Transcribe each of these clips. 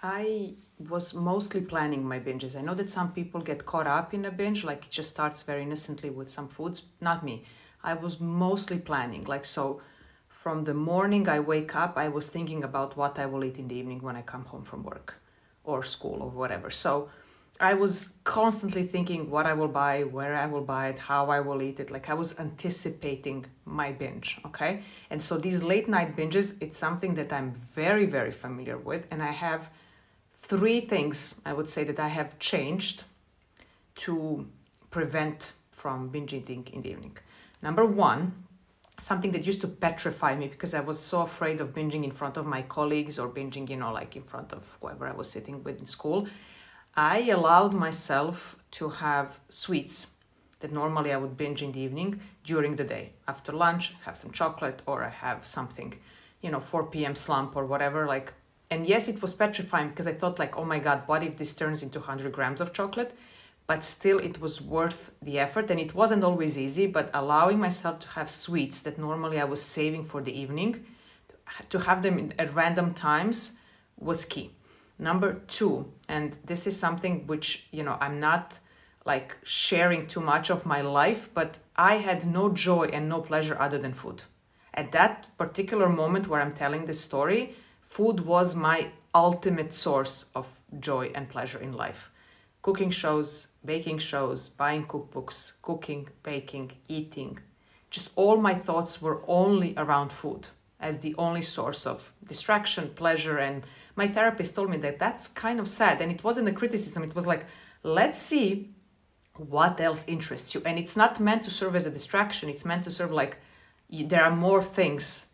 I was mostly planning my binges. I know that some people get caught up in a binge, like it just starts very innocently with some foods. Not me. I was mostly planning. Like, so from the morning I wake up, I was thinking about what I will eat in the evening when I come home from work or school or whatever. So I was constantly thinking what I will buy, where I will buy it, how I will eat it. Like I was anticipating my binge, okay? And so these late night binges, it's something that I'm very, very familiar with. And I have three things I would say that I have changed to prevent from binge eating in the evening. Number one, something that used to petrify me because I was so afraid of binging in front of my colleagues or binging, like in front of whoever I was sitting with in school. I allowed myself to have sweets that normally I would binge in the evening during the day. After lunch, have some chocolate or I have something, 4 p.m. slump or whatever. Like, and yes, it was petrifying because I thought like, oh my God, what if this turns into 100 grams of chocolate? But still it was worth the effort, and it wasn't always easy, but allowing myself to have sweets that normally I was saving for the evening, to have them at random times was key. Number two, and this is something which, I'm not like sharing too much of my life, but I had no joy and no pleasure other than food. At that particular moment where I'm telling this story, food was my ultimate source of joy and pleasure in life. Cooking shows, baking shows, buying cookbooks, cooking, baking, eating. Just all my thoughts were only around food as the only source of distraction, pleasure. And my therapist told me that that's kind of sad. And it wasn't a criticism. It was like, let's see what else interests you. And it's not meant to serve as a distraction. It's meant to serve like there are more things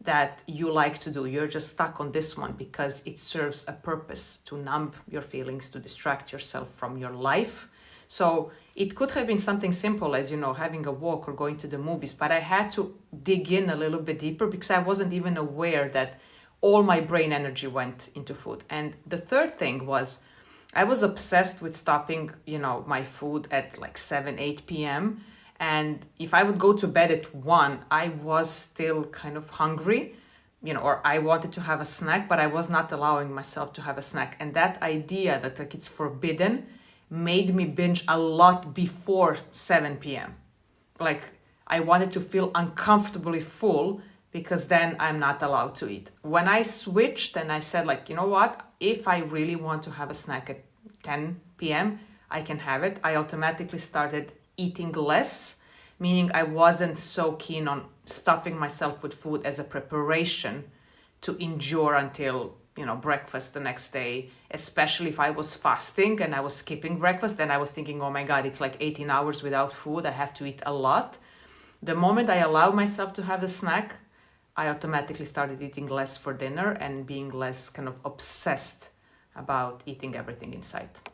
that you like to do. You're just stuck on this one because it serves a purpose to numb your feelings, to distract yourself from your life. So it could have been something simple as, having a walk or going to the movies, but I had to dig in a little bit deeper because I wasn't even aware that all my brain energy went into food. And the third thing was I was obsessed with stopping, my food at like 7, 8 p.m. And if I would go to bed at 1, I was still kind of hungry, or I wanted to have a snack, but I was not allowing myself to have a snack. And that idea that like it's forbidden made me binge a lot before 7 p.m. Like I wanted to feel uncomfortably full because then I'm not allowed to eat. When I switched and I said like, you know what, if I really want to have a snack at 10 p.m., I can have it. I automatically started eating less, meaning I wasn't so keen on stuffing myself with food as a preparation to endure until breakfast the next day, especially if I was fasting and I was skipping breakfast. Then I was thinking, oh my God, it's like 18 hours without food. I have to eat a lot. The moment I allowed myself to have a snack, I automatically started eating less for dinner and being less kind of obsessed about eating everything in sight.